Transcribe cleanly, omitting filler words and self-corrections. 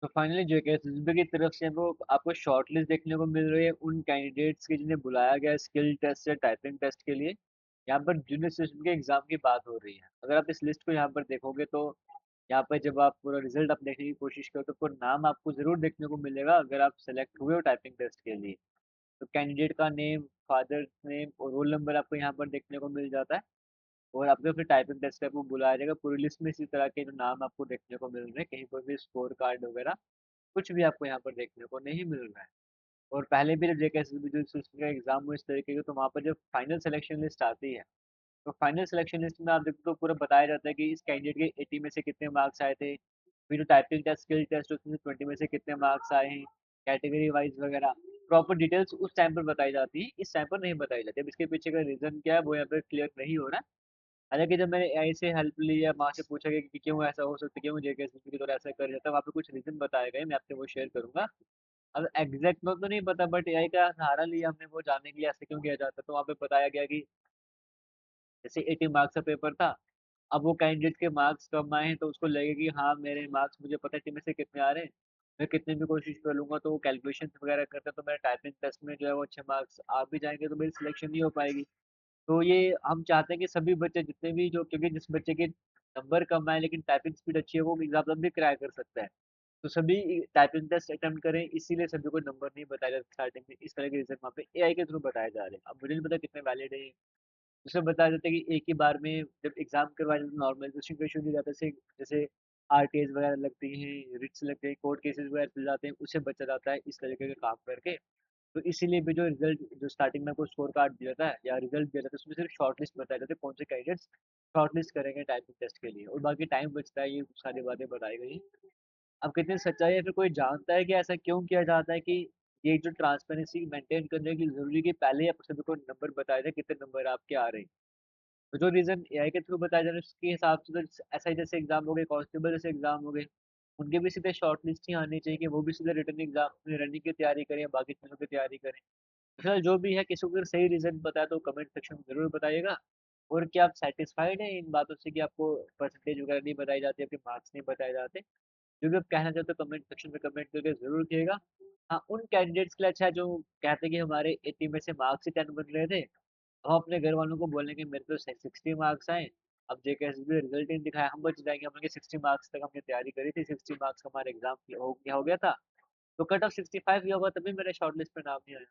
तो finally JKSSB की तरफ से वो आपको शॉर्ट लिस्ट देखने को मिल रही है उन कैंडिडेट्स की जिन्हें बुलाया गया है स्किल टेस्ट या टाइपिंग टेस्ट के लिए। यहाँ पर जूनियर सिस्टम के एग्जाम की बात हो रही है। अगर आप इस लिस्ट को यहाँ पर देखोगे तो यहाँ पर जब आप पूरा रिजल्ट आप देखने की कोशिश करो तो पूरा नाम आपको जरूर देखने को मिलेगा अगर आप सेलेक्ट हुए हो टाइपिंग टेस्ट के लिए। तो कैंडिडेट का नेम, फादर नेम और रोल नंबर आपको यहाँ पर देखने को मिल जाता है। और आपको फिर टाइपिंग टेस्ट पे आपको बुलाया जाएगा। पूरी लिस्ट में इसी तरह के जो नाम आपको देखने को मिल रहे हैं, कहीं पर भी स्कोर कार्ड वगैरह कुछ भी आपको यहाँ पर देखने को नहीं मिल रहा है। और पहले भी जब जेकेएसएसबी जो सिस्टम का एग्जाम हुआ इस तरीके का, तो वहाँ पर जब फाइनल सिलेक्शन लिस्ट आती है तो फाइनल सिलेक्शन लिस्ट में आप देखो तो पूरा बताया जाता है कि इस कैंडिडेट के 80 में से कितने मार्क्स आए थे। फिर जो टाइपिंग टेस्ट, स्किल टेस्ट, उसमें से 20 में से कितने मार्क्स आए हैं, कैटेगरी वाइज वगैरह प्रॉपर डिटेल्स उस टाइम पर बताई जाती है, इस टाइम पर नहीं बताई जाती। अब इसके पीछे का रीजन क्या है वो यहाँ पर क्लियर नहीं हो रहा है। हालांकि जब मैंने एआई से हेल्प ली या वहाँ से पूछा कि क्यों ऐसा हो सकता है, क्यों जेकेएसएसबी की तरह ऐसा कर जाता है, वहाँ पे कुछ रीजन बताए गए, मैं आपसे वो शेयर करूंगा। अब एग्जैक्ट में तो नहीं पता, बट एआई का सहारा लिया हमने वो जानने के लिए ऐसे क्यों किया जाता है। तो वहाँ पे बताया गया कि जैसे 80 मार्क्स का पेपर था, अब वो कैंडिडेट के मार्क्स कम आए हैं तो उसको लगे कि हाँ मेरे मार्क्स मुझे पता है कि में से कितने आ रहे हैं, मैं कितने भी कोशिश कर लूंगा तो वो कैलकुलेशन वगैरह करता है तो मेरा टाइपिंग टेस्ट में जो है वो अच्छे मार्क्स आ भी जाएंगे तो मेरी सिलेक्शन नहीं हो पाएगी। तो ये हम चाहते हैं कि सभी बच्चे जितने भी जो, क्योंकि जिस बच्चे के नंबर कम आए लेकिन टाइपिंग स्पीड अच्छी है वो एग्जाम भी क्रैक कर सकता है। तो सभी टाइपिंग टेस्ट अटेम्प्ट करें, इसीलिए सभी को नंबर नहीं बताया जाता स्टार्टिंग में। इस तरह के रीजन वहाँ पे एआई के थ्रू बताए जा रहे हैं। अब मुझे नहीं पता कितने वैलिड है। उसमें बताया जाता है कि एक ही बार में जब एग्जाम करवाए जाते हैं नॉर्मल क्वेश्चन क्वेश्चन दिए जाते हैं, जैसे जैसे आरटीएस वगैरह लगती हैं, रिट्स लगते हैं, कोर्ट केसेस वगैरह चल जाते हैं, उससे बचा जाता है इस तरीके का काम करके। तो इसीलिए भी जो रिजल्ट जो स्टार्टिंग में आपको स्कोर कार्ड दिया जाता है या रिजल्ट दिया जाता है उसमें सिर्फ शॉर्ट लिस्ट बताया जाता है कौन से कैंडिडेट्स शॉर्ट लिस्ट करेंगे टाइपिंग टेस्ट के लिए, और बाकी टाइम बचता है, ये सारी बातें बताई गई। अब कितनी सच्चाई है फिर कोई जानता है कि ऐसा क्यों किया जाता है कि ये जो ट्रांसपेरेंसी मेंटेन करने की जरूरी कि पहले ही आप सभी को नंबर बताया जाए कितने नंबर आपके आ रहे हैं। तो जो रीजन एआई के थ्रू बताया जा रहा है उसके हिसाब से तो ऐसा ही जैसे एग्जाम हो गए, कांस्टेबल जैसे एग्जाम हो गए, उनके भी सीधे शॉर्ट लिस्ट ही आनी चाहिए कि वो भी सीधे रिटर्न एग्जाम रनिंग की तैयारी करें या बाकी चीजों की तैयारी करें। फिलहाल जो भी है, किसी को अगर सही रीजन पता है तो कमेंट सेक्शन में जरूर बताइएगा। और क्या आप सेटिस्फाइड हैं इन बातों से कि आपको परसेंटेज वगैरह नहीं बताई जाती, आपके मार्क्स नहीं बताए जाते? जो भी आप कहना चाहते हो कमेंट सेक्शन में कमेंट करके जरूर किएगा। हाँ, उन कैंडिडेट्स के लिए अच्छा है जो कहते हैं कि हमारे 80 में से मार्क्स ही 10 बन रहे थे, हम अपने घर वालों को बोलेंगे मेरे तो 60 मार्क्स आए, अब जेकेएसबी रिजल्ट ही नहीं दिखाया, हम बच जाएंगे। हम लोग 60 मार्क्स तक हमने तैयारी करी थी, 60 मार्क्स हमारे एग्जाम हो गया था, तो कट ऑफ 65 ही होगा तभी मेरे शॉर्ट लिस्ट पे नाम नहीं आया।